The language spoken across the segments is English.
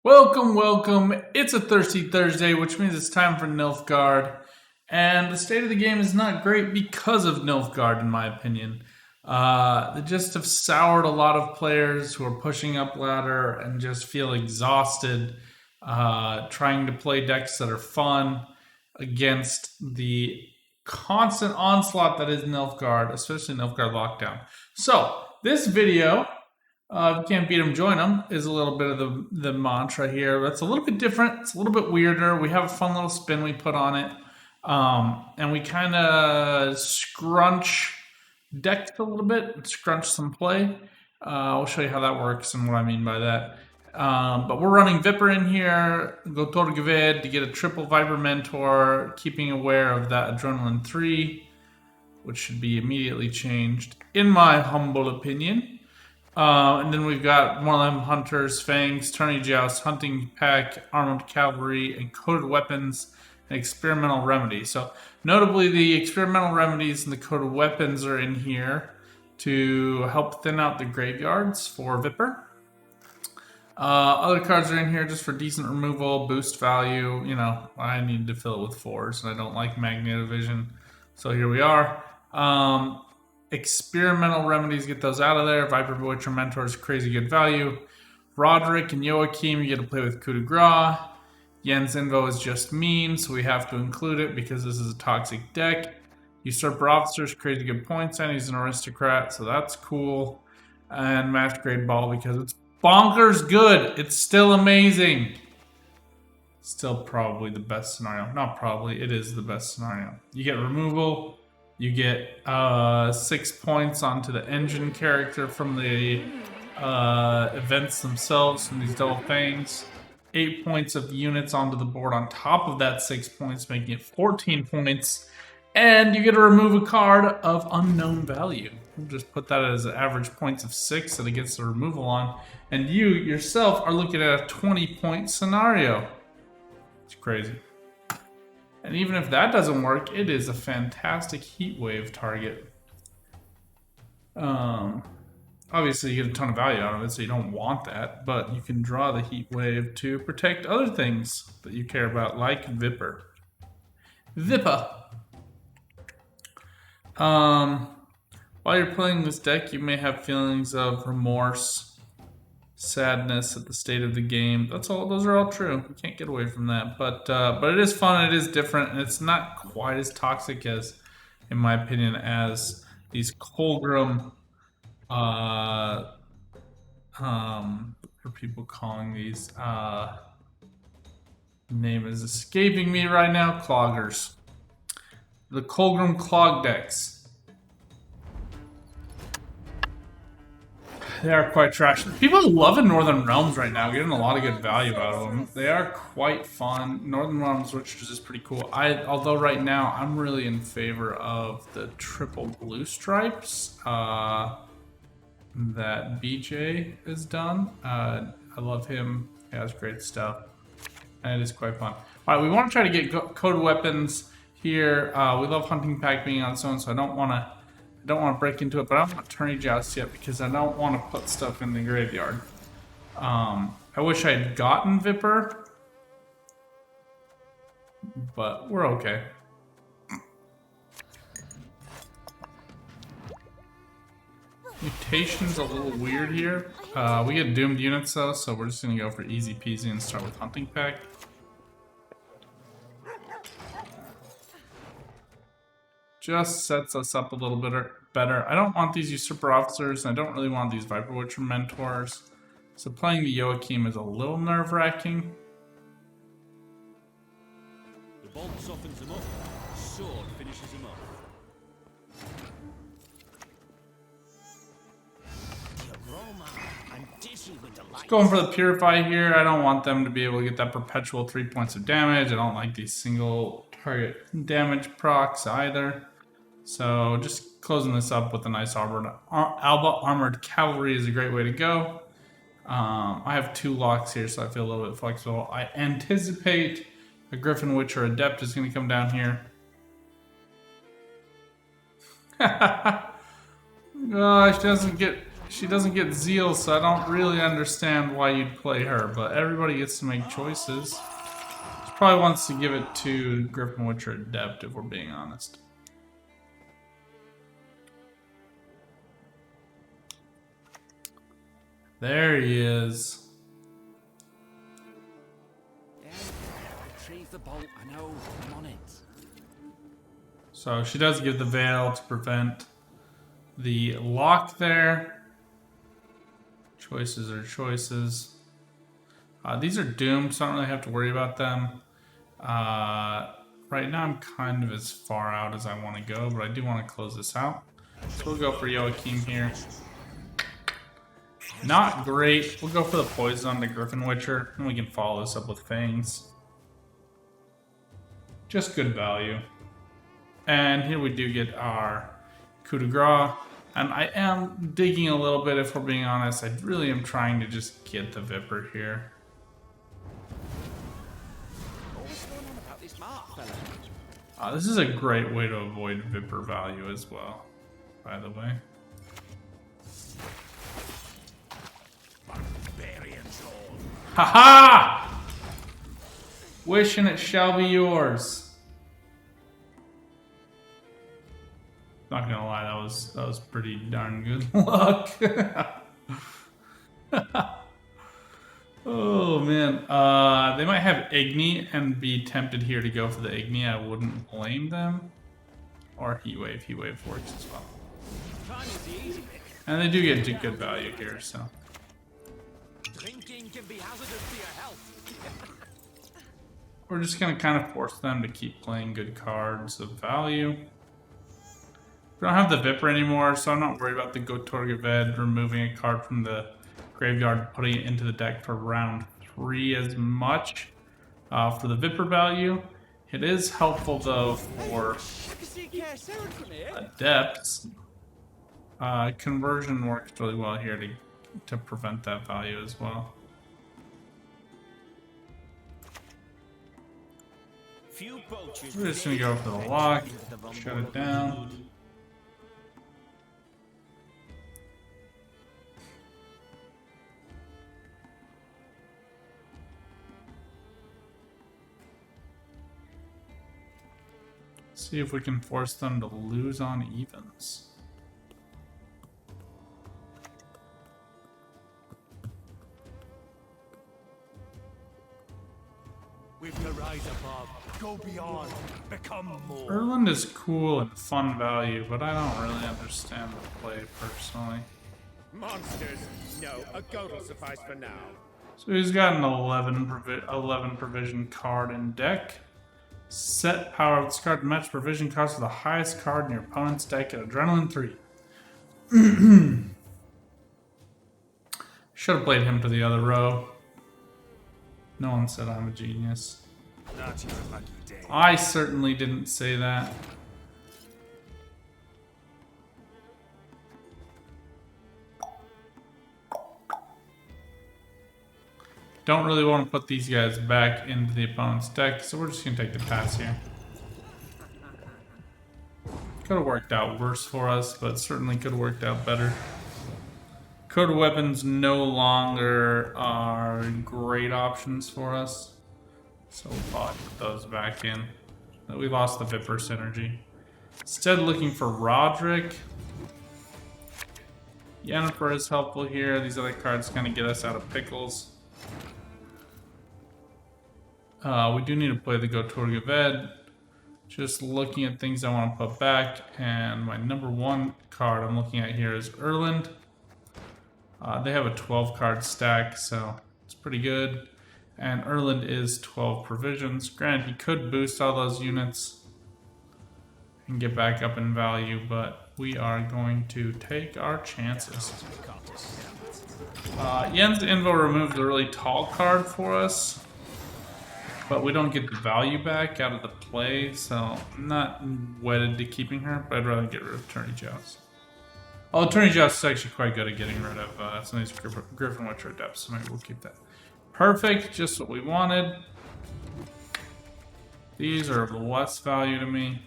Welcome, welcome. It's a Thirsty Thursday, which means it's time for Nilfgaard. And the state of the game is not great because of Nilfgaard, in my opinion. They just have soured a lot of players who are pushing up ladder and just feel exhausted trying to play decks that are fun against the constant onslaught that is Nilfgaard, especially Nilfgaard Lockdown. So, this video, if you can't beat them, join them, is a little bit of the mantra here. It's a little bit different. It's a little bit weirder. We have a fun little spin we put on it. And we kind of scrunch decks a little bit, scrunch some play. I'll show you how that works and what I mean by that. But we're running Viper in here, Gotor Gaved to get a triple Viper Mentor, keeping aware of that Adrenaline 3, which should be immediately changed, in my humble opinion. And then we've got Morlam Hunters, Fangs, Tourney Joust, Hunting Pack, Armored Cavalry, and Coded Weapons, and Experimental Remedies. So, notably, the Experimental Remedies and the Coded Weapons are in here to help thin out the graveyards for Viper. Other cards are in here just for decent removal, boost value. You know, I need to fill it with 4s, and I don't like Magnetovision. So here we are. Experimental Remedies, get those out of there. Viper Butcher Mentors, crazy good value. Roderick and Joachim, you get to play with Coup de Grace. Jens Invo is just mean, so we have to include it because this is a toxic deck. Usurper Officers, crazy good points, and he's an aristocrat, so that's cool. And Masquerade Ball because it's bonkers good. It's still amazing. Still probably the best scenario. Not probably, it is the best scenario. You get removal. You get 6 points onto the engine character from the events themselves, from these double fangs. 8 points of units onto the board on top of that 6 points, making it 14 points. And you get to remove a card of unknown value. We'll just put that as average points of 6 that it gets the removal on. And you yourself are looking at a 20-point scenario. It's crazy. And even if that doesn't work, it is a fantastic heat wave target. Obviously, you get a ton of value out of it, so you don't want that. But you can draw the heat wave to protect other things that you care about, like Viper. Viper. While you're playing this deck, you may have feelings of remorse, sadness at the state of the game. That's all. Those are all true. You can't get away from that. But it is fun. It is different, and it's not quite as toxic as, in my opinion, as these Colgrim. What are people calling these? Name is escaping me right now. Cloggers. The Colgrim Clog decks. They are quite trash. People are loving Northern Realms right now, getting a lot of good value out of them. They are quite fun. Northern Realms Witchers is pretty cool. Although right now, I'm really in favor of the triple blue stripes that BJ has done. I love him. He has great stuff. And it is quite fun. Alright, we want to try to get code weapons here. We love Hunting Pack being on its own, so I don't want to break into it, but I don't want Tourney Joust yet because I don't want to put stuff in the graveyard. I wish I had gotten Viper, but we're okay. Mutation's a little weird here. We get doomed units though, so we're just gonna go for easy peasy and start with Hunting Pack. Just sets us up a little bit better. I don't want these Usurper Officers, and I don't really want these Viper Witcher Mentors. So playing the Joachim is a little nerve-wracking. The bolt softens them up, sword finishes them off. Just going for the Purify here. I don't want them to be able to get that perpetual 3 points of damage. I don't like these single target damage procs either. So just closing this up with a nice Armored Cavalry is a great way to go. I have 2 locks here, so I feel a little bit flexible. I anticipate a Griffin Witch or Adept is going to come down here. Gosh, doesn't get she doesn't get zeal, so I don't really understand why you'd play her, but everybody gets to make choices. She probably wants to give it to Griffin Witcher Adept, if we're being honest. There he is. Yeah, retrieve the bolt. I know. I'm on it. So she does give the veil to prevent the lock there. Choices are choices. These are doomed, so I don't really have to worry about them. Right now I'm kind of as far out as I want to go, but I do want to close this out. So we'll go for Joachim here. Not great. We'll go for the poison on the Griffin Witcher, and we can follow this up with Fangs. Just good value. And here we do get our coup de grace. And I am digging a little bit, if we're being honest. I really am trying to just get the Viper here. What's going on about this mark, fella? This is a great way to avoid Viper value as well, by the way. Haha! Wish and it shall be yours. Not gonna lie, that was pretty darn good luck. Oh man, they might have Igni and be tempted here to go for the Igni. I wouldn't blame them. Or Heatwave. Heatwave works as well. Time is the easy bit. And they do get good value here, so. Drinking can be hazardous to your health. We're just gonna kind of force them to keep playing good cards of value. We don't have the Viper anymore, so I'm not worried about the Gotorgaved removing a card from the graveyard, putting it into the deck for round 3 as much. For the Viper value, it is helpful though for Adepts. Conversion works really well here to prevent that value as well. We're just gonna go for the lock, shut it down. See if we can force them to lose on evens. With your eyes above, go beyond, become more. Erland is cool and fun value, but I don't really understand the play personally. Monsters! No, a goat will suffice for now. So he's got an 11 provision card in deck. Set power of this card to match provision cost of the highest card in your opponent's deck at Adrenaline 3. Should have played him to the other row. No one said I'm a genius. Not your lucky day. I certainly didn't say that. Don't really want to put these guys back into the opponent's deck, so we're just going to take the pass here. Could have worked out worse for us, but certainly could have worked out better. Code weapons no longer are great options for us, so we'll probably put those back in. We lost the Viper synergy. Instead, looking for Roderick. Yennefer is helpful here. These other cards kind of get us out of pickles. We do need to play the Gotorgaved. Just looking at things I want to put back, and my number 1 card I'm looking at here is Erland. They have a 12 card stack, so it's pretty good. And Erland is 12 provisions. Granted, he could boost all those units and get back up in value, but we are going to take our chances. Jens Invo removed a really tall card for us, but we don't get the value back out of the play, so I'm not wedded to keeping her, but I'd rather get rid of Attorney Joust. Oh, Attorney Joust is actually quite good at getting rid of some of these Griffin Witcher Adepts, so maybe we'll keep that. Perfect, just what we wanted. These are of less value to me.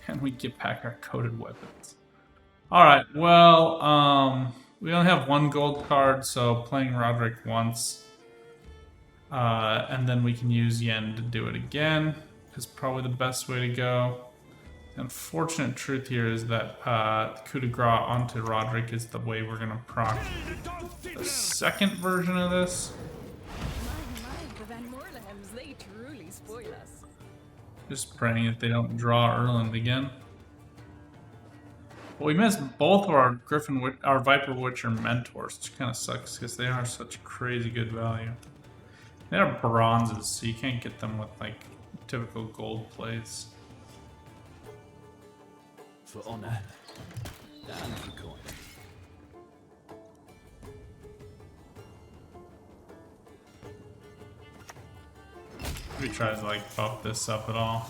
And we get back our coded weapons. Alright, well, we only have one gold card, so playing Roderick once. And then we can use Yen to do it again is probably the best way to go. The unfortunate truth here is that coup de grace onto Roderick is the way we're going to proc the second version of this. The Van Moorlehems, they truly spoil us. Just praying that they don't draw Erland again. Well, we missed both of our Viper Witcher mentors, which kind of sucks because they are such crazy good value. They are bronzes, so you can't get them with like typical gold plays. For honor. And for coin. We try to like buff this up at all.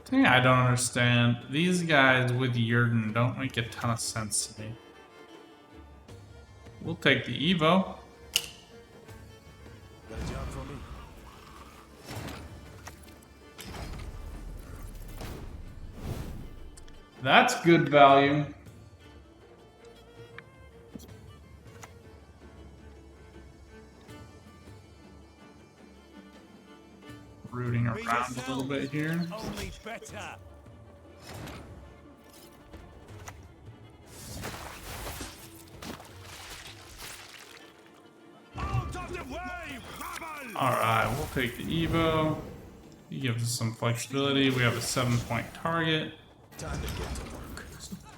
Thing I don't understand, these guys with Yurden don't make a ton of sense to me. We'll take the Evo. Got a job for me? That's good value. Rooting around a little bit here. Only better. Out of the way, rabble! Alright, we'll take the Evo. He gives us some flexibility. We have a 7-point target. Time to get to work.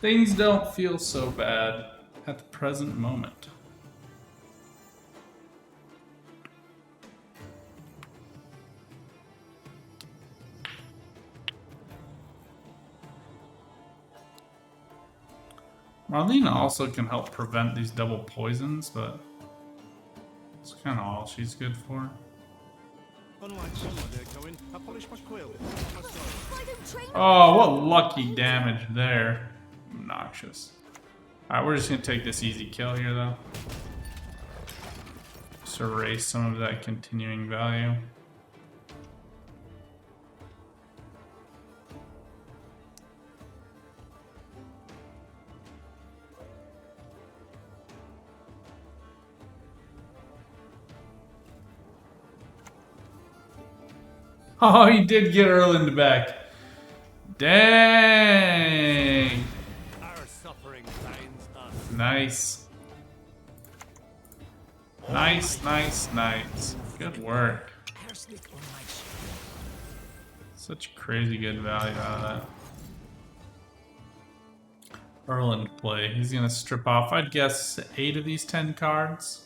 Things don't feel so bad at the present moment. Marlena also can help prevent these double poisons, but it's kind of all she's good for. Unlike someone there, Cohen, I polish my quill. My soul. Oh, what lucky damage there. Obnoxious. Alright, we're just going to take this easy kill here, though. Just erase some of that continuing value. Oh, he did get Erland back. Dang. Our suffering finds us. Nice. Nice, nice, nice. Good work. Such crazy good value out of that. Erland play. He's going to strip off, I'd guess, 8 of these 10 cards.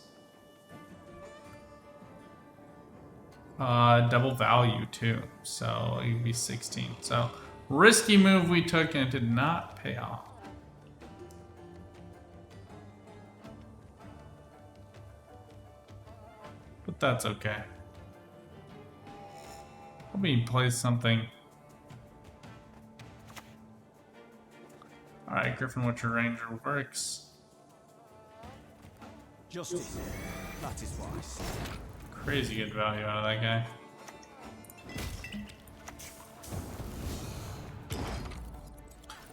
Double value too, so it would be 16. So risky move we took and it did not pay off. But that's okay. Let me play something. Alright, Griffin Witcher Ranger works. Justice. That is wise. Crazy good value out of that guy.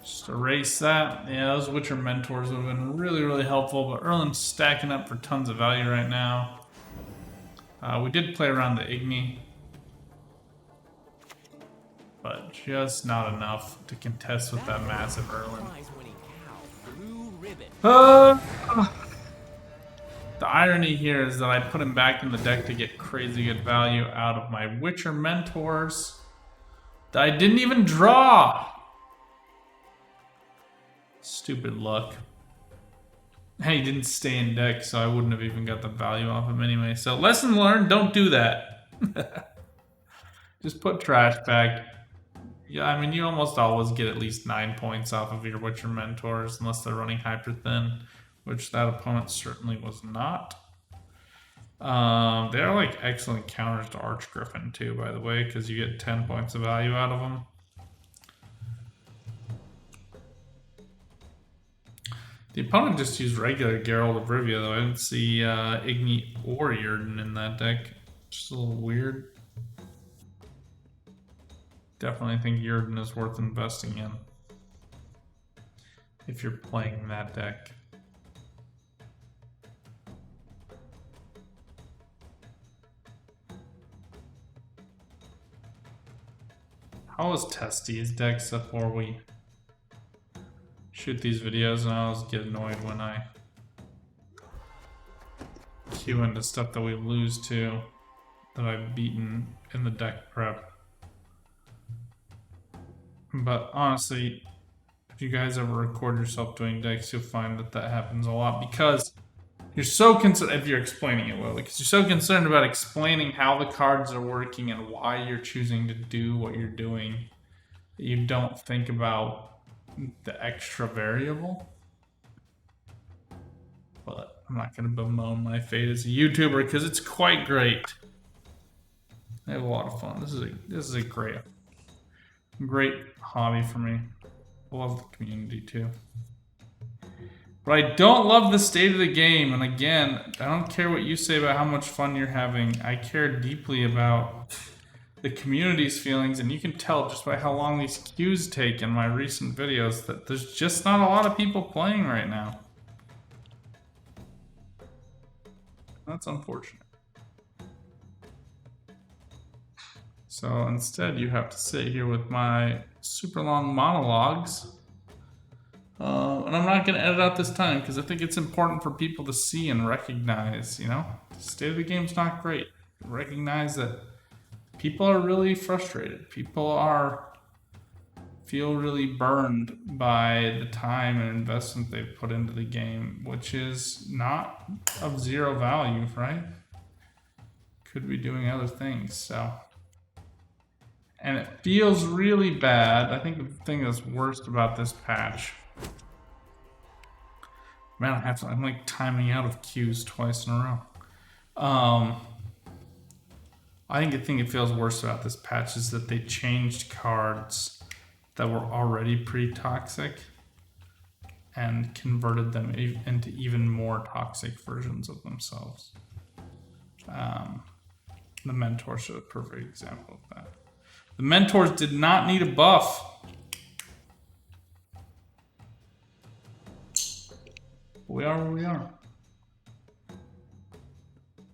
Just erase that. Yeah, those Witcher mentors would have been really, really helpful, but Erland's stacking up for tons of value right now. We did play around the Igni, but just not enough to contest with that massive Erland. The irony here is that I put him back in the deck to get crazy good value out of my Witcher mentors that I didn't even draw. Stupid luck. Hey, he didn't stay in deck, so I wouldn't have even got the value off him anyway. So lesson learned, don't do that. Just put trash back. Yeah, I mean, you almost always get at least 9 points off of your Witcher mentors, unless they're running hyper thin, which that opponent certainly was not. They are like excellent counters to Arch Griffin too, by the way, because you get 10 points of value out of them. The opponent just used regular Geralt of Rivia, though. I didn't see Igni or Yrden in that deck. Just a little weird. Definitely think Yrden is worth investing in if you're playing that deck. How was Testy's decks before we shoot these videos? And I always get annoyed when I queue into stuff that we lose to, that I've beaten in the deck prep. But honestly, if you guys ever record yourself doing decks, you'll find that that happens a lot because you're so concerned, if you're explaining it well, because you're so concerned about explaining how the cards are working and why you're choosing to do what you're doing, that you don't think about the extra variable. But I'm not going to bemoan my fate as a YouTuber because it's quite great. I have a lot of fun. This is a great hobby for me. I love the community too. But I don't love the state of the game. And again, I don't care what you say about how much fun you're having. I care deeply about the community's feelings. And you can tell just by how long these queues take in my recent videos that there's just not a lot of people playing right now. That's unfortunate. So instead, you have to sit here with my super long monologues. And I'm not going to edit out this time because I think it's important for people to see and recognize, you know, the state of the game's not great. Recognize that people are really frustrated. People feel really burned by the time and investment they've put into the game, which is not of zero value, right? Could be doing other things, so. And it feels really bad. I think the thing that's worst about this patch, man, I'm like timing out of queues twice in a row. I think the thing that feels worse about this patch is that they changed cards that were already pretty toxic and converted them into even more toxic versions of themselves. The Mentors are a perfect example of that. The Mentors did not need a buff. We are where we are.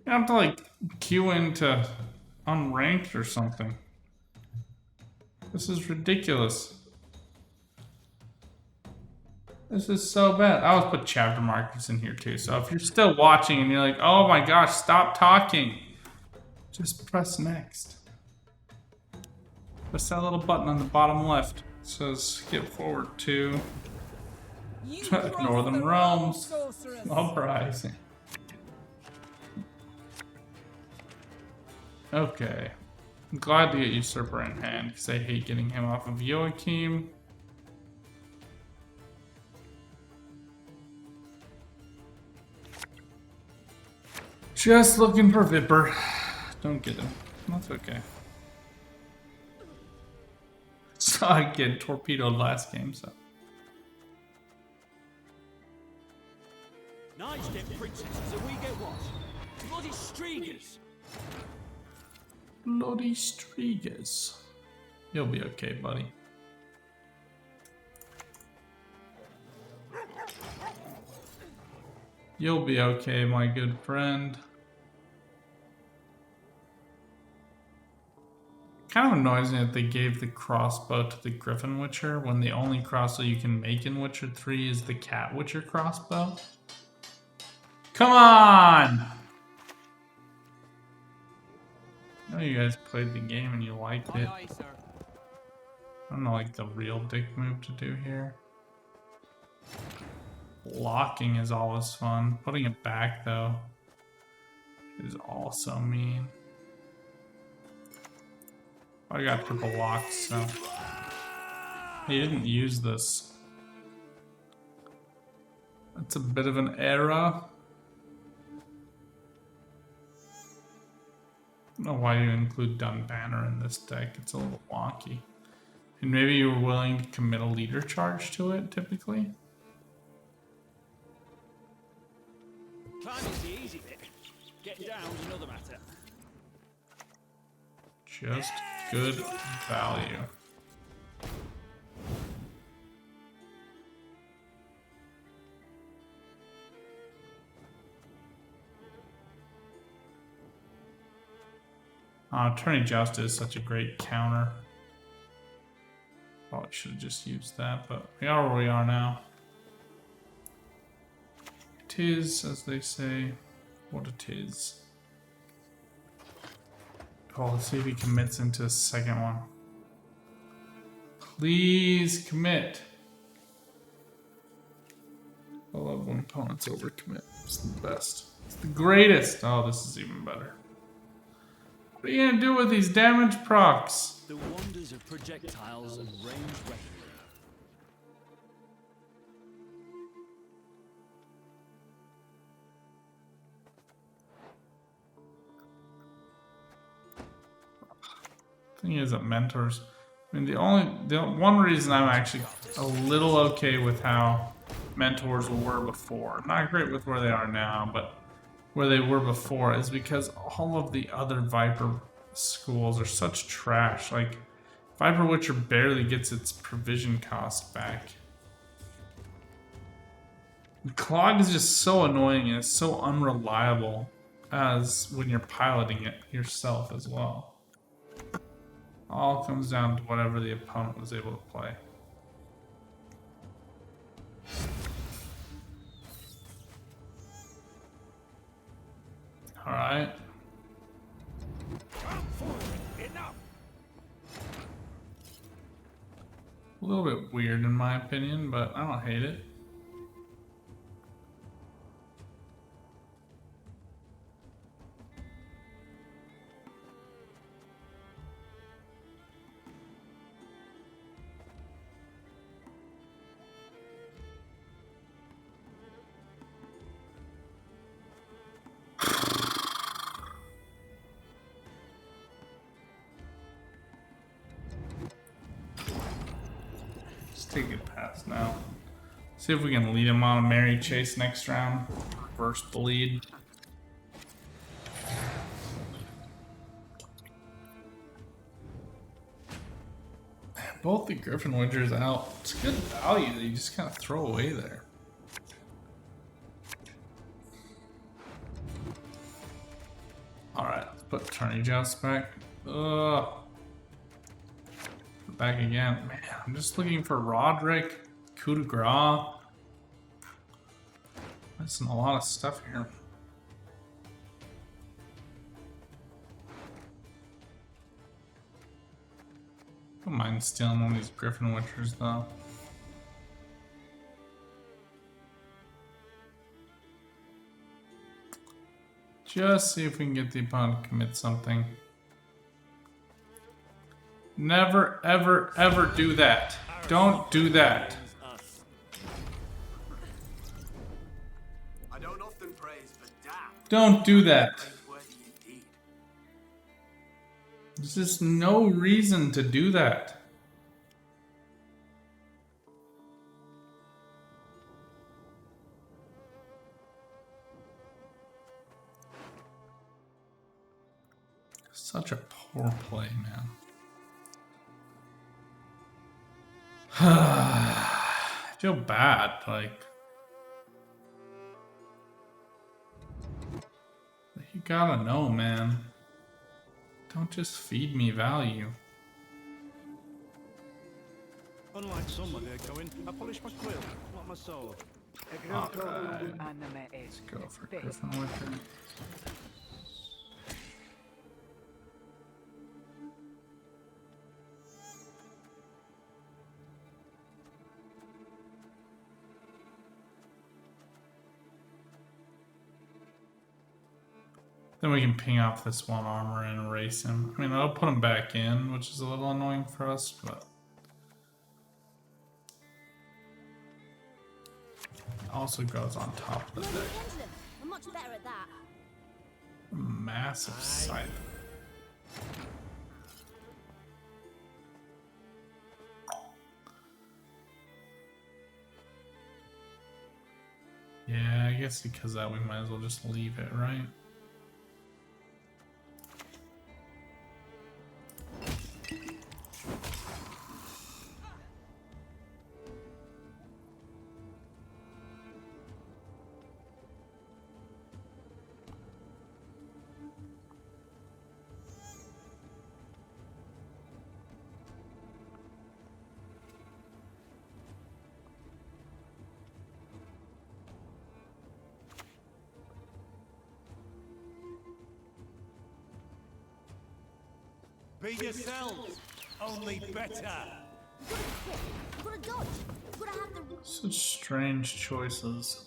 You have to like queue into unranked or something. This is ridiculous. This is so bad. I always put chapter markers in here too. So if you're still watching and you're like, oh my gosh, stop talking, just press next. Press that little button on the bottom left. It says skip forward to Northern Realms. Uprising. Okay. I'm glad to get Usurper in hand because I hate getting him off of Joachim. Just looking for Viper. Don't get him. That's okay. So I get torpedoed last game, so. Knights get princesses and we get what? Bloody Striegers! Bloody Striegers. You'll be okay, buddy. You'll be okay, my good friend. Kind of annoys me that they gave the crossbow to the Griffin Witcher when the only crossbow you can make in Witcher 3 is the Cat Witcher crossbow. Come on! I know you guys played the game and you liked it. I don't know, like the real dick move to do here. Locking is always fun. Putting it back though is also mean. I got triple locks, so he didn't use this. That's a bit of an error. I don't know why you include Dun Banner in this deck. It's a little wonky. And maybe you were willing to commit a leader charge to it, typically. Climbing's the easy bit. Getting down's another matter. Just good value. Attorney Joust is such a great counter. Probably should have just used that, but we are where we are now. It is, as they say, what it is. Oh, let's see if he commits into a second one. Please commit. I love when opponents overcommit. It's the best. It's the greatest. Oh, this is even better. What are you gonna do with these damage procs? The wonders of projectiles and range weaponry. Thing is that mentors. I mean, the one reason I'm actually a little okay with how mentors were before, not great with where they are now, but where they were before, is because all of the other Viper schools are such trash. Like, Viper Witcher barely gets its provision cost back. Clog is just so annoying and it's so unreliable as when you're piloting it yourself as well. All comes down to whatever the opponent was able to play. Alright. A little bit weird in my opinion, but I don't hate it. Take it past now. See if we can lead him on a merry chase next round. Reverse bleed. Both the Griffin Witchers out. It's good value that you just kind of throw away there. Alright, let's put Attorney Joust back. Ugh. Back again. Man, I'm just looking for Roderick, coup de grace. Missing a lot of stuff here. Don't mind stealing one of these Griffin Witchers though. Just see if we can get the opponent to commit something. Never, ever, ever do that. Don't do that. I don't often praise, but damn. Don't do that. There's just no reason to do that. Such a poor play, man. I feel bad, like you gotta know, man. Don't just feed me value. Unlike some of their going, I polish my quill, not my sword. Alright, let's go for Griffin Witcher. Then we can ping off this one armor and erase him. I mean, I'll put him back in, which is a little annoying for us, but it also goes on top of the deck. I'm much better at that. Massive scythe. Yeah, guess because of that we might as well just leave it, right? Be yourselves, only better. You gotta dodge. You gotta have the. Such strange choices.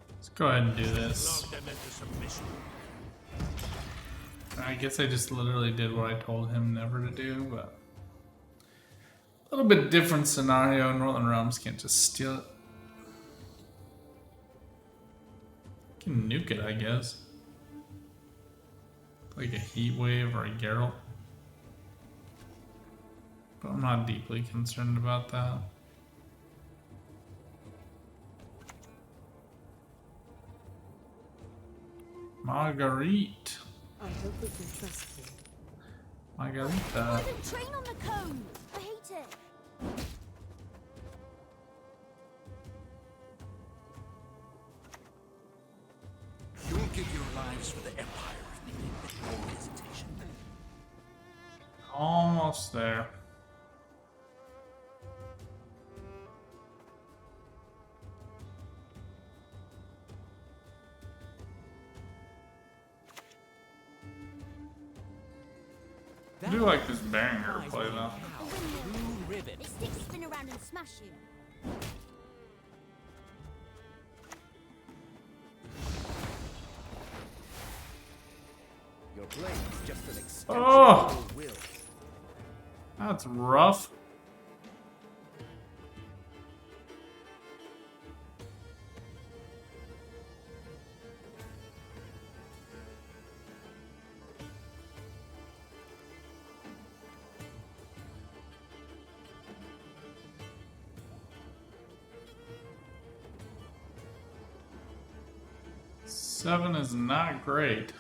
Let's go ahead and do this. Lock them into submission. I guess I just literally did what I told him never to do, but a little bit different scenario. Northern Realms can't just steal it. Can nuke it, I guess. Like a heat wave or a Geralt. But I'm not deeply concerned about that. Marguerite. I hope we can trust you. Margarita. I didn't train on the cone. I hate it. You'll give your lives for the Empire if we leave with no hesitation. Almost there. I do like this banger play though. They stick spin around and smash you. Your blade is just an extension Oh! of your will. That's rough. Seven is not great.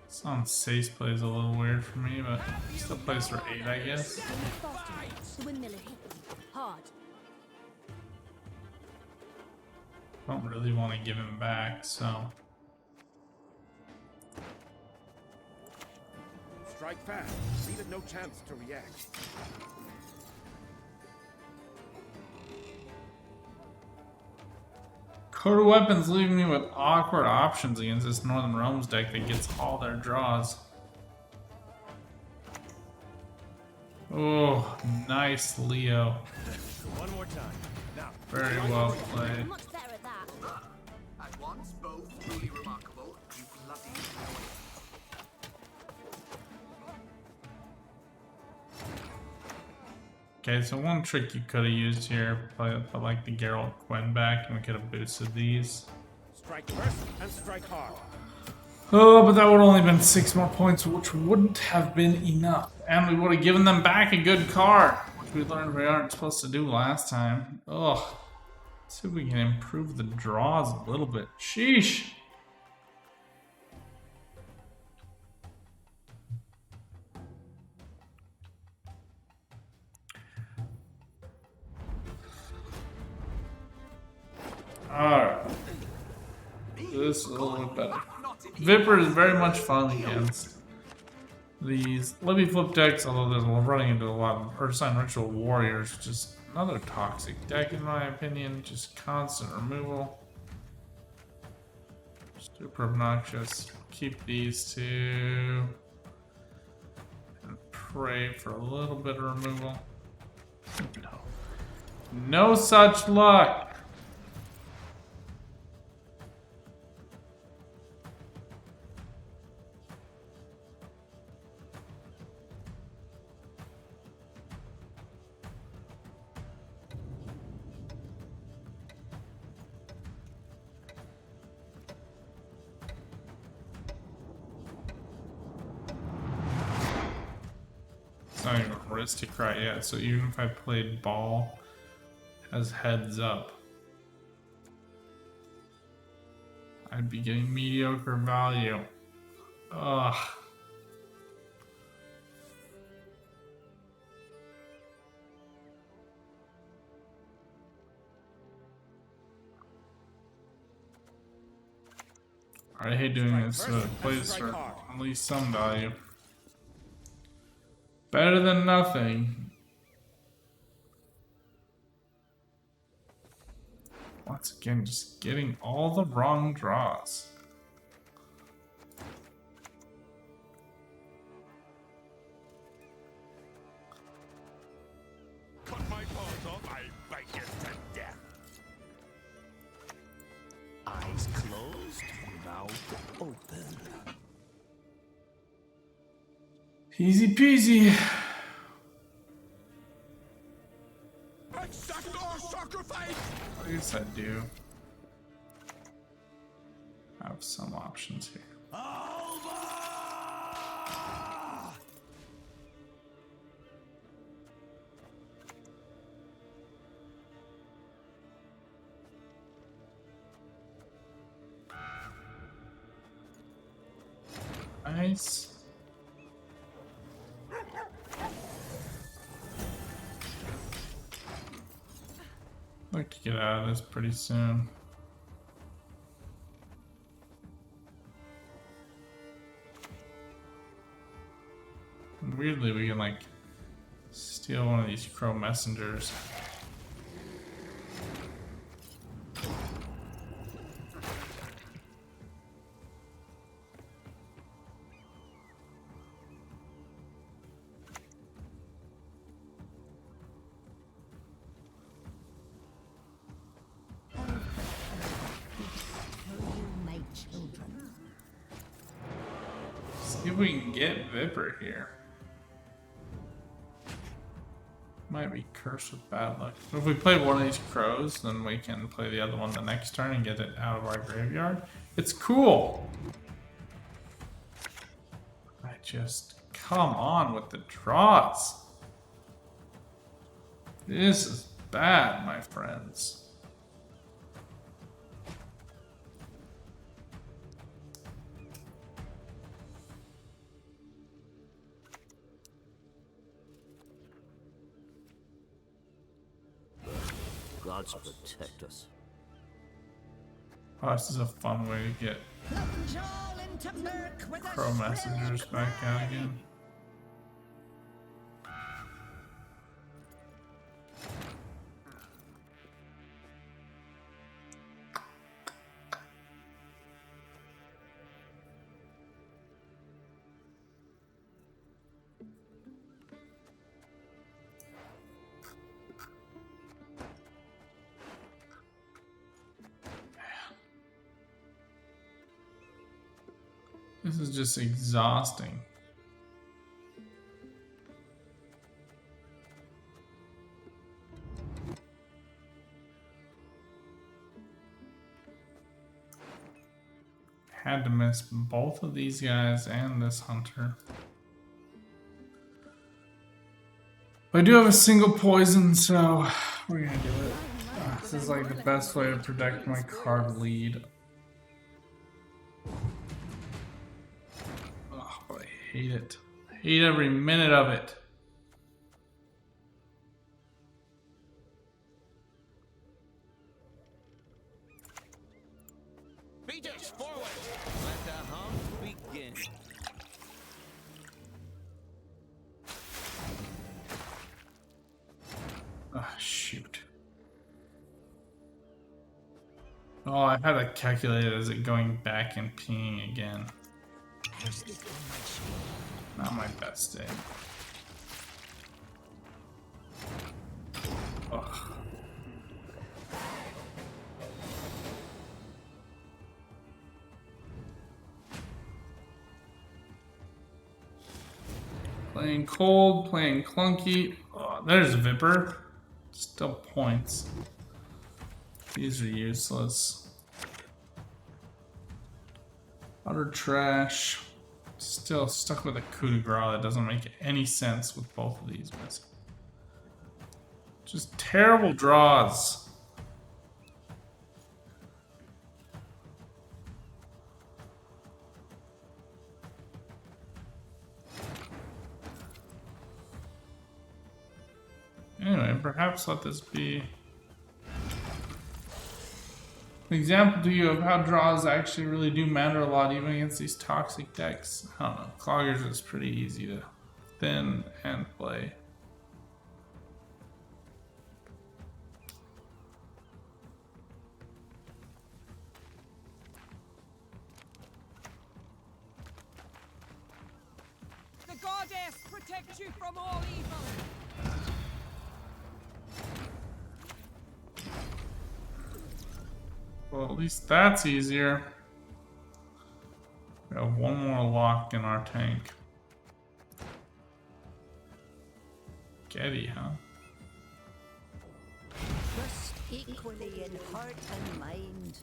Sounds Sace plays a little weird for me, but still plays for 8, I guess. The windmiller hit them hard. Don't really want to give him back, so. Strike fast. Leave it no chance to react. Code of Weapons leaving me with awkward options against this Northern Realms deck that gets all their draws. Oh, nice Leo. One more time. Now, Very well I'm played. much better at that. At once, both truly remarkable, you bloody Okay, so one trick you could have used here, put like the Geralt Gwent back, and we could have boosted these. Strike first and strike hard. Oh, but that would have only been 6 more points, which wouldn't have been enough. And we would have given them back a good card, which we learned we aren't supposed to do last time. Ugh. Let's see if we can improve the draws a little bit. Sheesh. Alright. This is a little bit better. Viper is very much fun against these Libby flip decks, although we're running into a lot of Ursine Ritual Warriors, which is another toxic deck in my opinion. Just constant removal. Super obnoxious. Keep these two. And pray for a little bit of removal. No. No such luck! artistic right yet, so even if I played ball as heads up, I'd be getting mediocre value. Ugh. I hate doing this, so it plays for at least some value. Better than nothing. Once again, just getting all the wrong draws. Cut my paws off, I bite you to death. Eyes closed, mouth open. Easy peasy. Accept our sacrifice! I guess I do have some options here. Nice. I'd like to get out of this pretty soon. And weirdly, we can like steal one of these crow messengers. See if we can get Viper here. Might be cursed with bad luck. If we play one of these crows, then we can play the other one the next turn and get it out of our graveyard. It's cool! I just... come on with the draws! This is bad, my friends. Gods protect us. Oh, this is a fun way to get crow messengers back out again. This is just exhausting. Had to miss both of these guys and this hunter. I do have a single poison, so we're gonna do it. This is like the best way to protect my card lead. Oh, but I hate it. I hate every minute of it. Beaters, forward! Let the hunt begin. Ah, shoot. Oh, I had to calculate it as it going back and pinging again. Not my best day. Ugh. Playing cold, playing clunky. Oh, there's a Viper. Still points. These are useless. Utter trash. Still stuck with a coup de grace that doesn't make any sense with both of these missing. Just terrible draws. Anyway, perhaps let this be an example to you of how draws actually really do matter a lot, even against these toxic decks. I don't know. Cloggers is pretty easy to thin and play. The goddess protect you from all evil. Well, at least that's easier. We have one more lock in our tank. Getty, huh? Trust equally in heart and mind.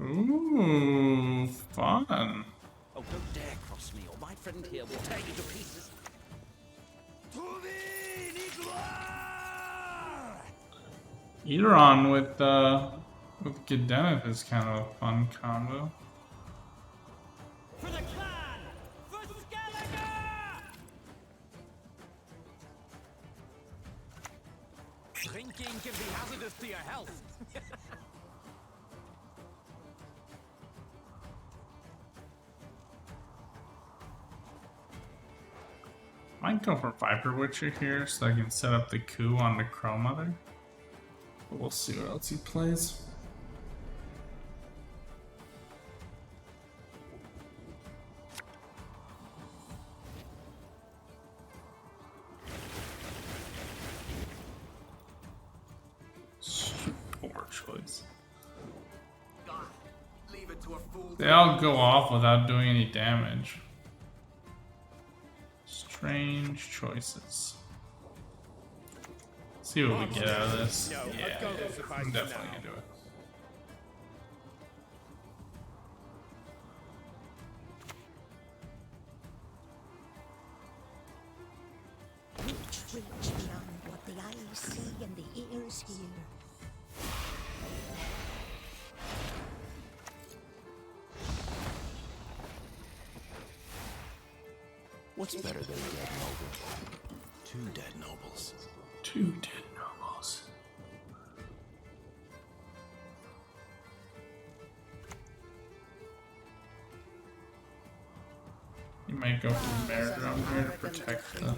Ooh, fun. Oh, don't dare cross me, or my friend here will tear you to pieces. Eteron with Gedeneth is kind of a fun combo. For the clan! For Skellige! Drinking can be hazardous to your health. Might go for Viper Witcher here so I can set up the coup on the Crow Mother. But we'll see what else he plays. Poor choice. God, leave it to a fool. They all go off without doing any damage. Strange choices. See what we get out of this. No, Yeah, a goat will suffice I'm for definitely now. gonna do it. Reach beyond what the eyes see and the ears hear. What's better than a dead noble? Two dead nobles. Two dead nobles. You might go for Bear Drum here to protect the...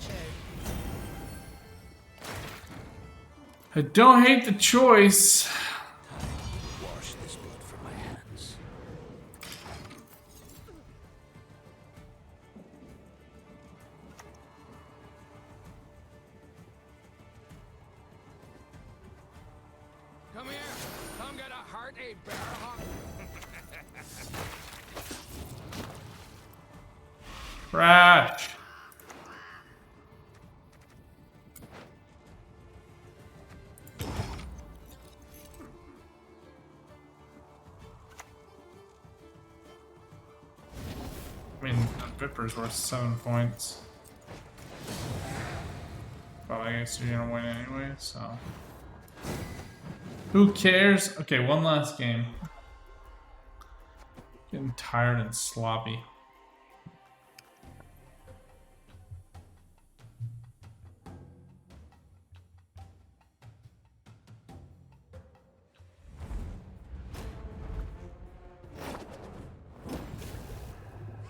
I don't hate the choice. Wash this blood from my hands. Come here. Come get a hearty bear hug. Crash. I mean, Viper's worth 7 points. But I guess you're gonna win anyway, so. Who cares? Okay, one last game. Getting tired and sloppy.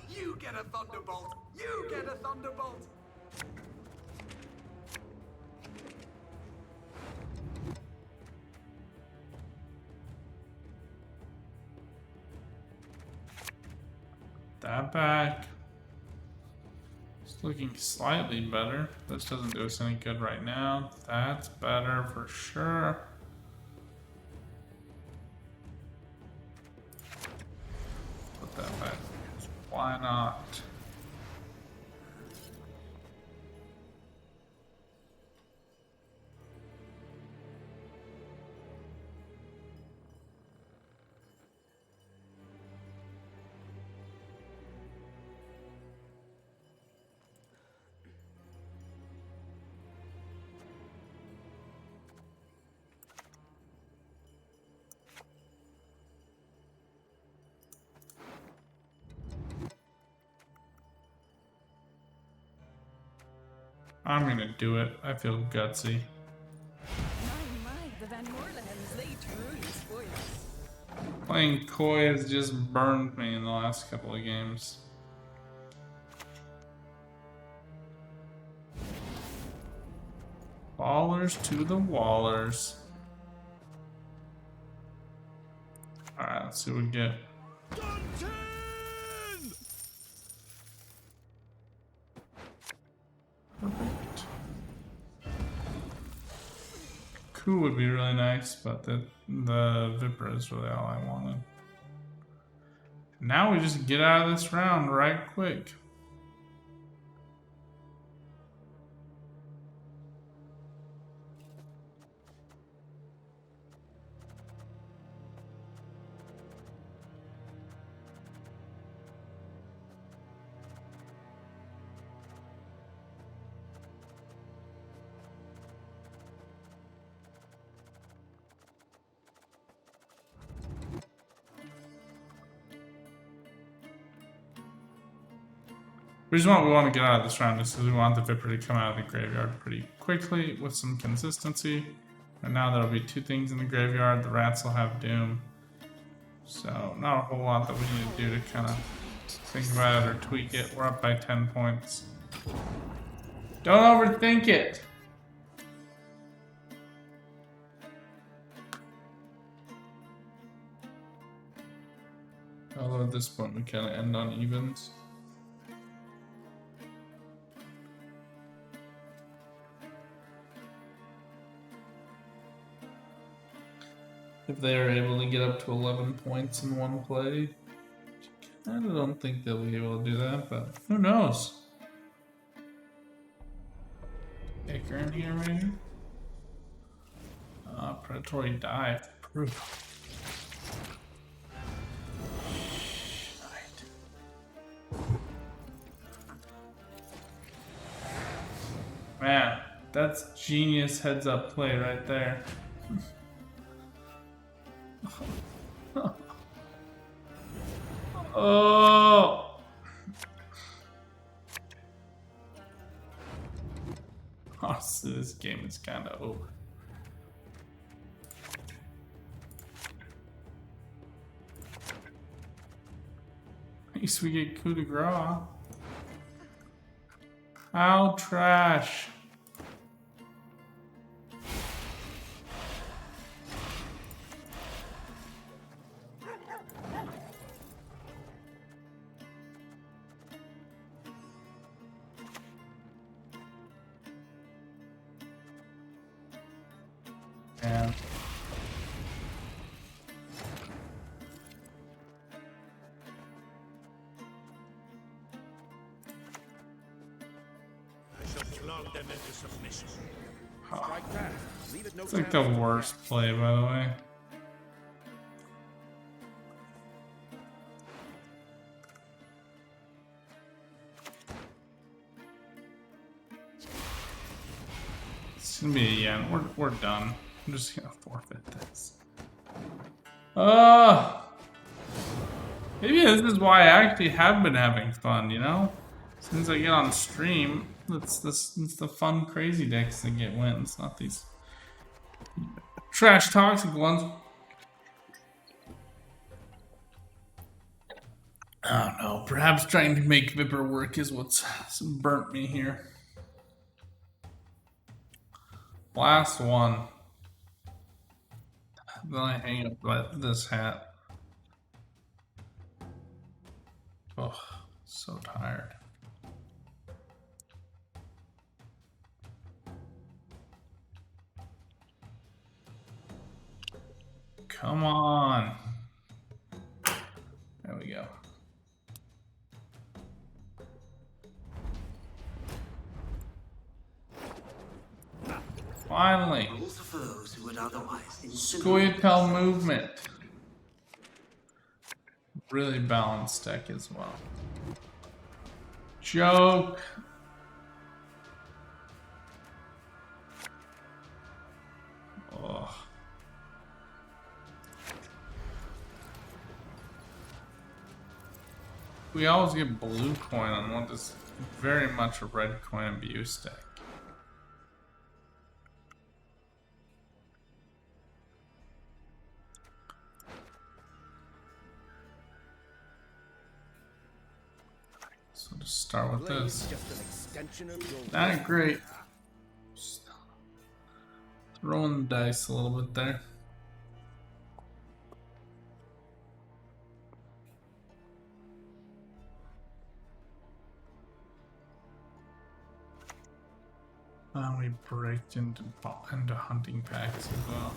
You get a thunderbolt. You get a thunderbolt. That back. It's looking slightly better. This doesn't do us any good right now. That's better for sure. Put that back. Because why not? I'm gonna do it. I feel gutsy. My, the Van Moorlehems, they truly spoil us. Playing Koi has just burned me in the last couple of games. Ballers to the wallers. Alright, let's see what we get. Perfect. Coup would be really nice, but the Viper is really all I wanted. Now we just get out of this round right quick. The reason why we want to get out of this round is because we want the Viper to come out of the graveyard pretty quickly with some consistency. And now there'll be two things in the graveyard. The rats will have Doom. So not a whole lot that we need to do to kind of think about it or tweak it. We're up by 10 points. Don't overthink it! Although at this point we kind of end on evens. If they are able to get up to 11 points in one play, I don't think they'll be able to do that, but who knows? Baker in here, maybe? Predatory dive. Proof. Man, that's genius heads up play right there. Oh! Honestly, this game is kind of over. At least we get coup de grace. How trash. Yeah. Them into submission. Strike back. Leave it no It's like the worst play, by the way. It's gonna be a yen. We're done. I'm just gonna forfeit this. Maybe this is why I actually have been having fun, you know? As soon as I get on stream, it's the fun crazy decks that get wins, not these trash toxic ones. I don't know, perhaps trying to make Viper work is what's burnt me here. Last one. Then I hang up this hat. Oh, so tired. Come on. There we go. Finally. Scoia'tael movement. Really balanced deck as well. Joke. Oh. We always get blue coin on what is very much a red coin abuse deck. Just start with this. Just an extension of your Not great. Just throwing the dice a little bit there. We breaked into hunting packs as well.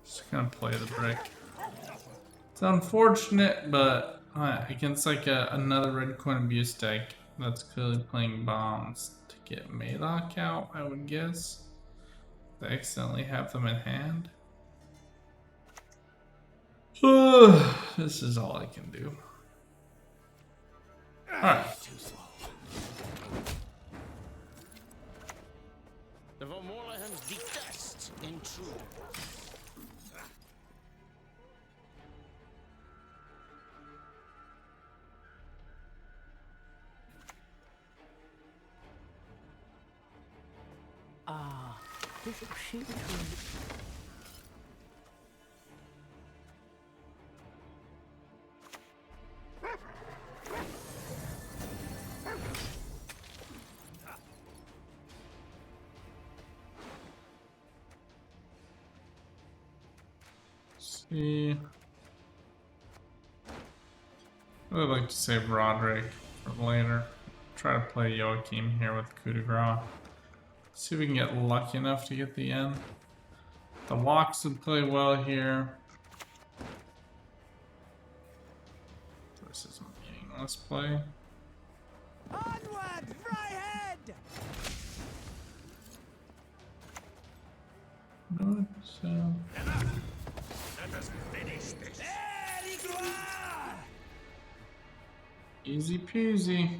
Just gonna play the brick. It's unfortunate, but against like another red coin abuse deck that's clearly playing bombs to get Maylock out, I would guess. They accidentally have them in hand. This is all I can do. Alright. The Vermorlehen's detest intrude. Ah, this Ursine Ritual. See. I would like to save Roderick for later. Try to play Joachim here with coup de grace. See if we can get lucky enough to get the end. The walks would play well here. This is a meaningless play. Onward, Fryhead! No, so. Let us finish this. There you are! Easy peasy.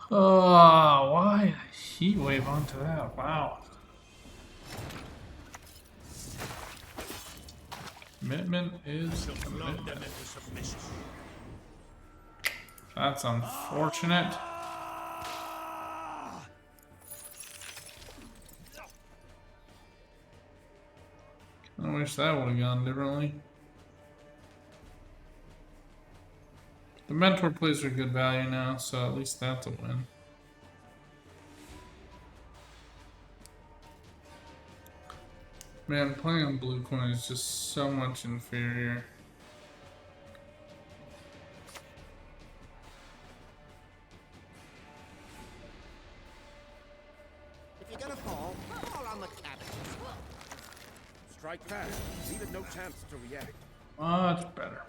Oh, why a heat wave onto that? Wow. Commitment is commitment. That's unfortunate. I wish that would have gone differently. The mentor plays are good value now, so at least that's a win. Man, playing on blue coin is just so much inferior. If you're gonna fall on the cabbages. Strike fast. Leave it no chance to react. Much better.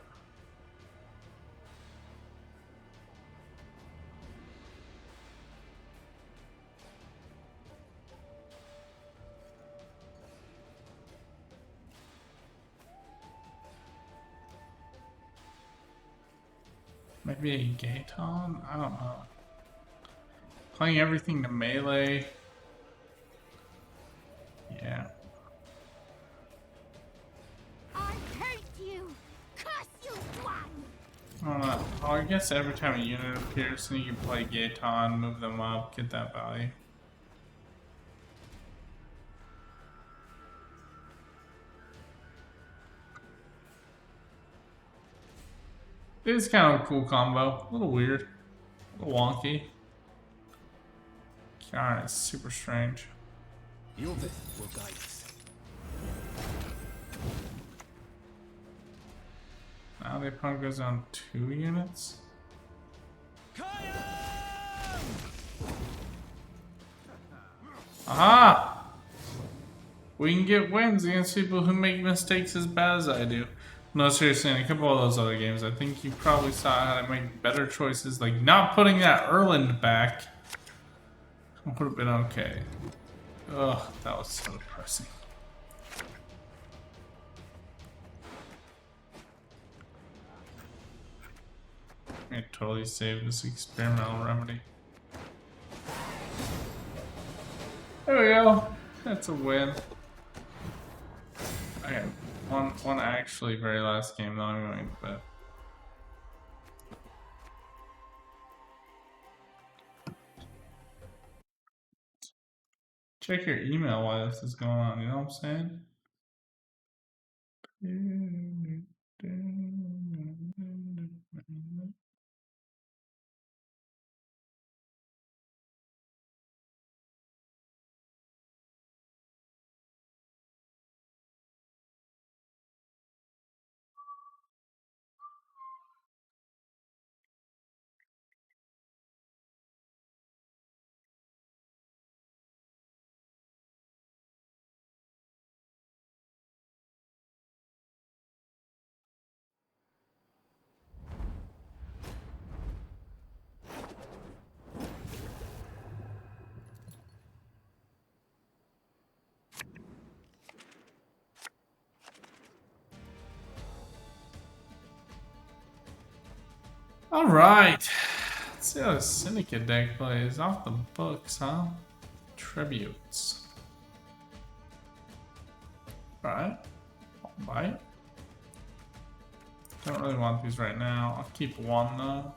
Maybe a Gaeton? I don't know. Playing everything to melee. Yeah. I hate you! Curse you, one! I don't know. Oh, I guess every time a unit appears, then you can play Gaeton, move them up, get that value. It is kind of a cool combo. A little weird. A little wonky. God, it's super strange. Your visit will guide us. Now the opponent goes on 2 units. Aha! We can get wins against people who make mistakes as bad as I do. No, seriously, in a couple of those other games, I think you probably saw how to make better choices, like not putting that Erland back. Would have been okay. Ugh, that was so depressing. I totally saved this experimental remedy. There There we go. That's a win. Okay, one actually very last game that I'm going to bet. Check your email while this is going on, you know what I'm saying? Alright. Let's see how the Syndicate deck plays. Off the books, huh? Tributes. Alright. Alright. Don't really want these right now. I'll keep one though.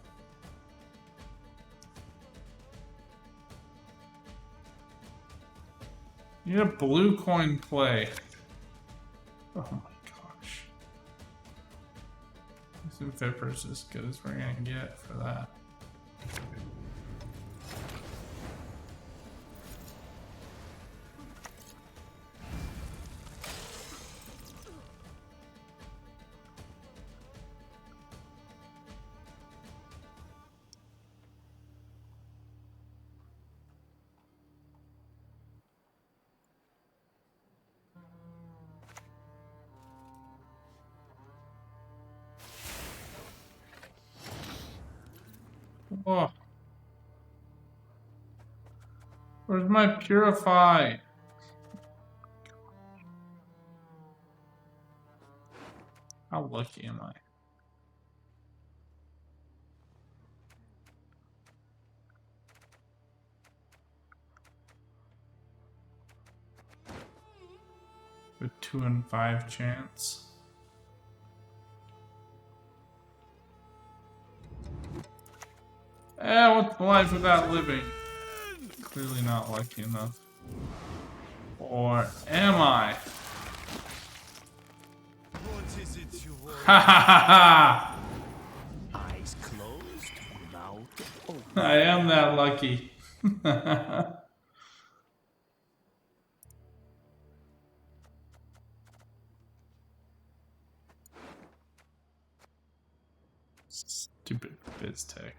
You need a blue coin play. Oh my gosh. This Viper's as good as we're gonna get for that. Oh. Where's my Purify? How lucky am I? With 2 and 5 chance. What's life without living? Clearly not lucky enough. Or am I? What is it you want? Ha ha ha ha! Eyes closed, mouth open. I am that lucky. Stupid BizTech.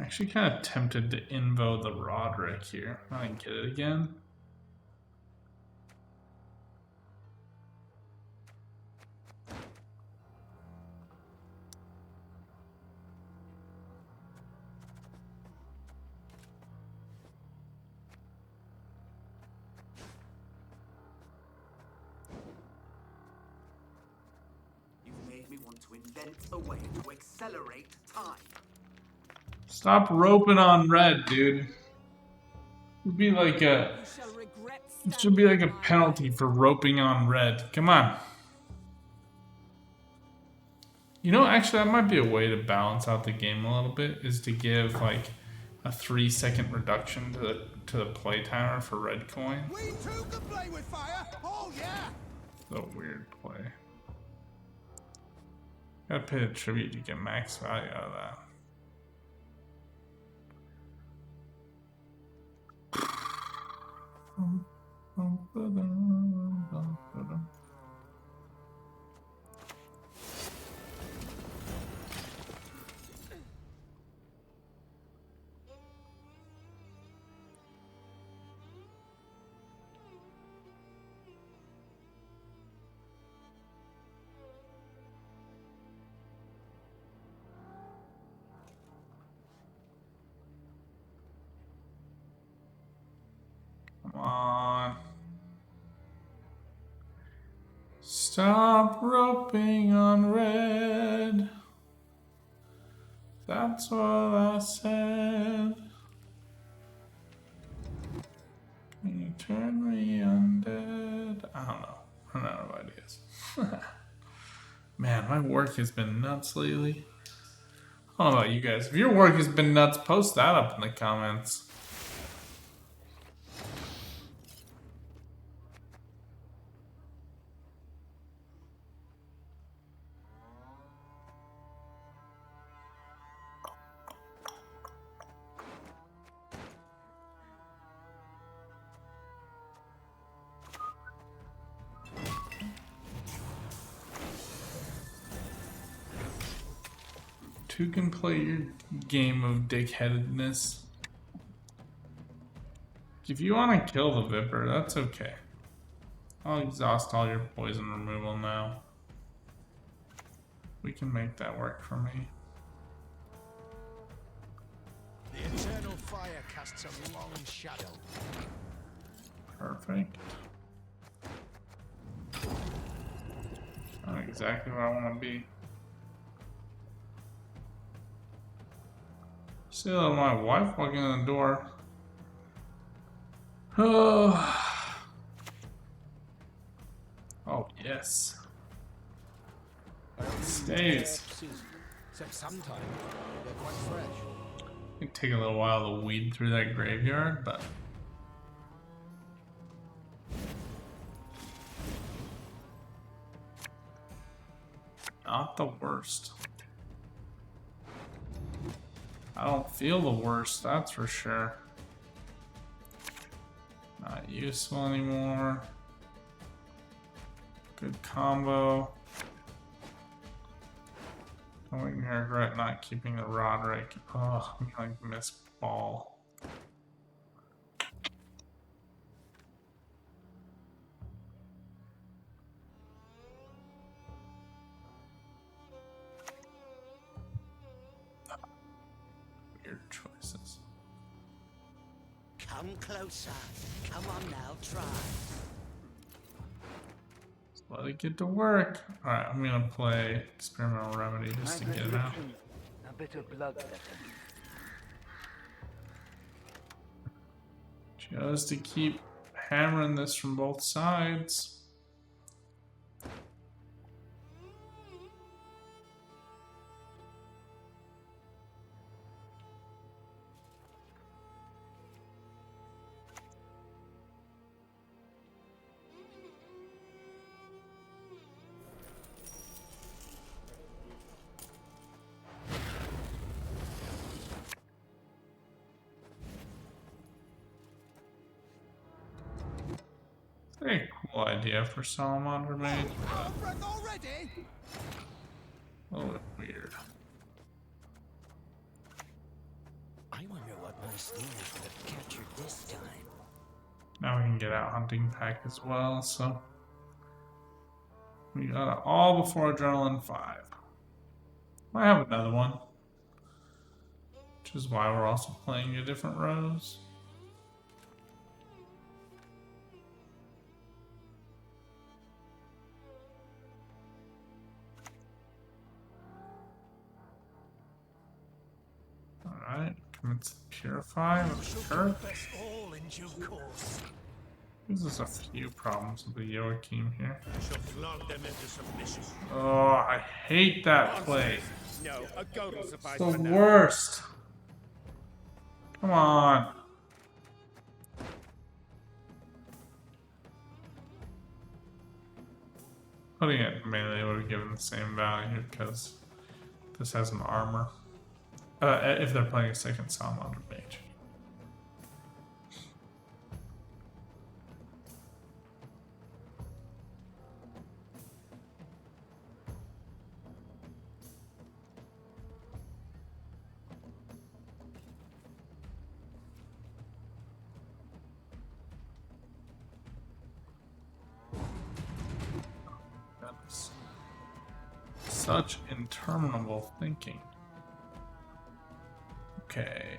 Actually kind of tempted to invo the Roderick here. I didn't get it again. You've made me want to invent a way to accelerate time. Stop roping on red, dude. It'd be like a... It should be like a penalty for roping on red. Come on. You know, actually, that might be a way to balance out the game a little bit, is to give like a 3-second reduction to the play timer for red coin. We too can play with fire. Oh yeah. So weird play. Gotta pay a tribute to get max value out of that. Come on. Stop roping on red. That's what I said. Can you turn me undead? I don't know. I'm out of ideas. Man, my work has been nuts lately. I don't know about you guys. If your work has been nuts, post that up in the comments. Two can play your game of dickheadedness. If you want to kill the Viper, that's okay. I'll exhaust all your poison removal now. We can make that work for me. The eternal fire casts a long shadow. Perfect. Not exactly where I want to be. See my wife walking in the door. Oh, oh yes. Stays. Except sometimes they're quite fresh. It'd take a little while to weed through that graveyard, but not the worst. I don't feel the worst, that's for sure. Not useful anymore. Good combo. I'm going to regret not keeping the Roderick. Oh, I'm going to miss ball. Weird choices. Come closer. Come on now, try. Let it get to work. Alright, I'm gonna play Experimental Remedy just to get it out. A bit of blood vessel. Just to keep hammering this from both sides. Very cool idea for Salamander Mage, but a little bit weird. I wonder what my snares would have captured this time. Now we can get out Hunting Pack as well, so we got it all before Adrenaline 5. I have another one, which is why we're also playing a different rows. Alright, commits Purify with Turk. All in due course. Gives us a few problems with the Joachim here. Shall flog them into submission. Oh, I hate that play. No, a goat will suffice The for now. worst. Come on. Putting it in melee would have given the same value because this has an armor. If they're playing a second Salamander Mage. That's such interminable thinking. Okay.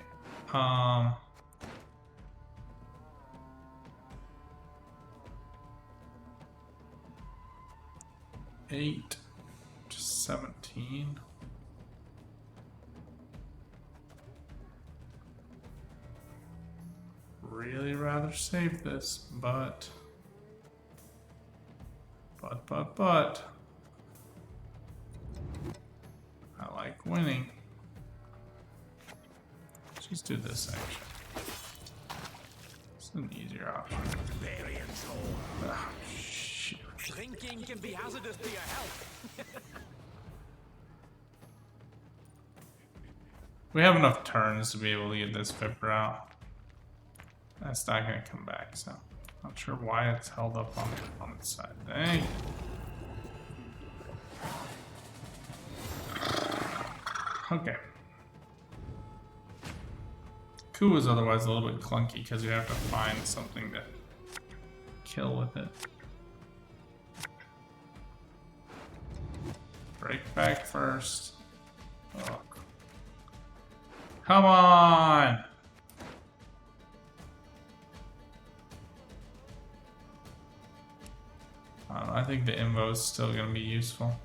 8, just 17. really rather save this, but I like winning. Let's just do this action. It's an easier option. Ah, shit. Drinking can be hazardous to your health. We have enough turns to be able to get this Viper out. That's not gonna come back, so not sure why it's held up on its side. Dang. Okay. Coup is otherwise a little bit clunky because you have to find something to kill with it. Break back first. Oh. Come on! I don't know, I think the invo is still going to be useful.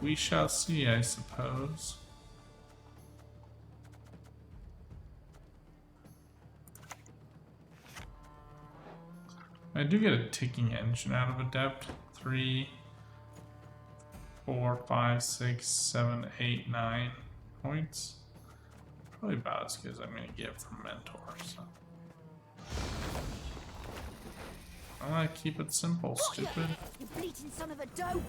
We shall see, I suppose. I do get a ticking engine out of Adept. 3, 4, 5, 6, 7, 8, 9 points. Probably about as good as I'm going to get from Mentor, so. I'm going to keep it simple, stupid. You bleating son of a dope!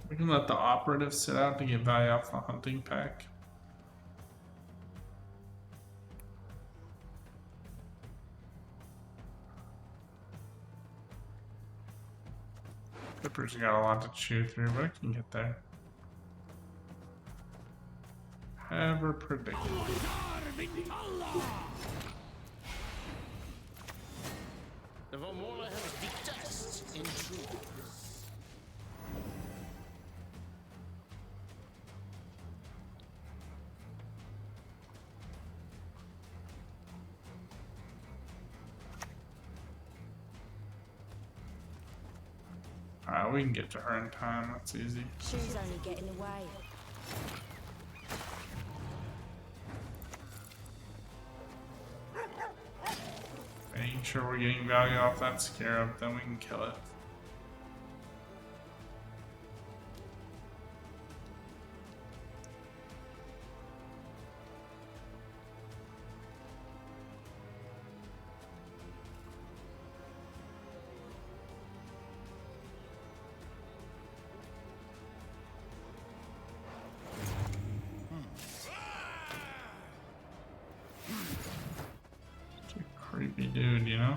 We can let the operative sit out to get value off the hunting pack. Pipper's got a lot to chew through, but I can get there. Ever predictable. The Vormola has detests intruders. Alright, we can get to her in time, that's easy. She's only getting away. Making sure we're getting value off that scarab, then we can kill it. Creepy dude, you know?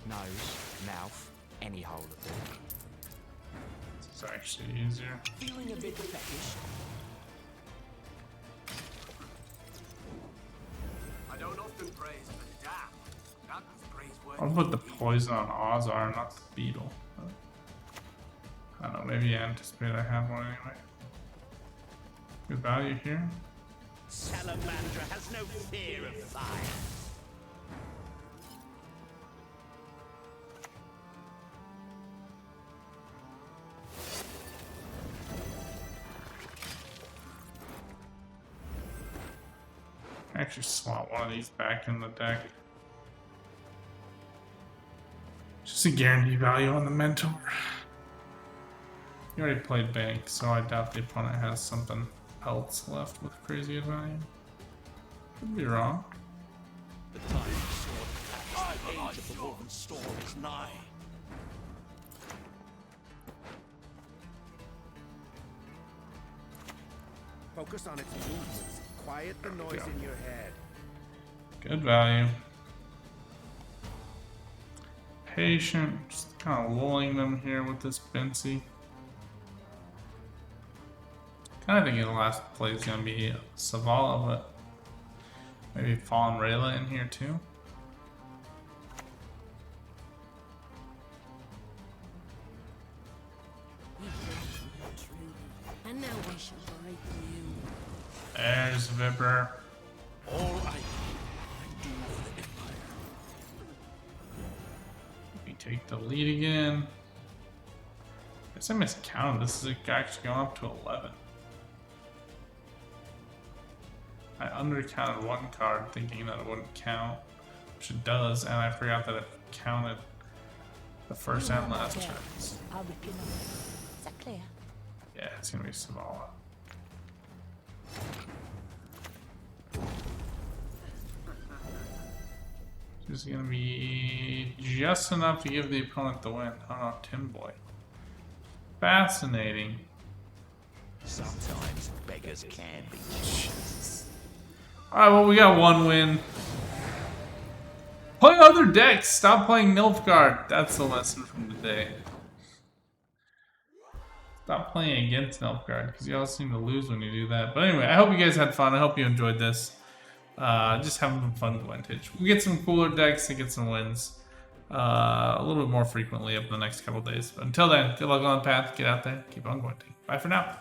Nose, mouth, any hole of it. It's actually easier. Feeling a bit fetish. I don't often praise, but damn, that was praiseworthy. I'll put the poison on Ozar, not the beetle. I don't know, maybe I anticipate I have one anyway. Good value here. Salamander has no fear of fire. Actually slot one of these back in the deck. Just a guaranteed value on the Mentor. You already played Bank, so I doubt the opponent has something else left with crazy value. Could be wrong. The time of sword, the age of the woven storm is nigh. Focus on its movements. Quiet the noise in your head. Good value. Patient, just kind of lulling them here with this Bency. Kind of thinking the last play is going to be Savala, but maybe Fallen Rayla in here too. And And now we shall break you. There's Vipper. All I do for the Empire. We take the lead again. Guess I miscounted. This is actually going up to 11. I undercounted one card thinking that it wouldn't count, which it does, and I forgot that it counted the first and last turns. I'll begin. Is that clear? Yeah, it's gonna be small. It's gonna be just enough to give the opponent the win. Oh no, Tim Boy. Fascinating. Sometimes beggars can be. Alright, well, we got one win. Play other decks. Stop playing Nilfgaard. That's the lesson from today. Stop playing against Nilfgaard, because you all seem to lose when you do that. But anyway, I hope you guys had fun. I hope you enjoyed this. Just having some fun Gwentage. We'll get some cooler decks and get some wins a little bit more frequently over the next couple days. But until then, good luck on the path. Get out there. Keep on Gwenting. Bye for now.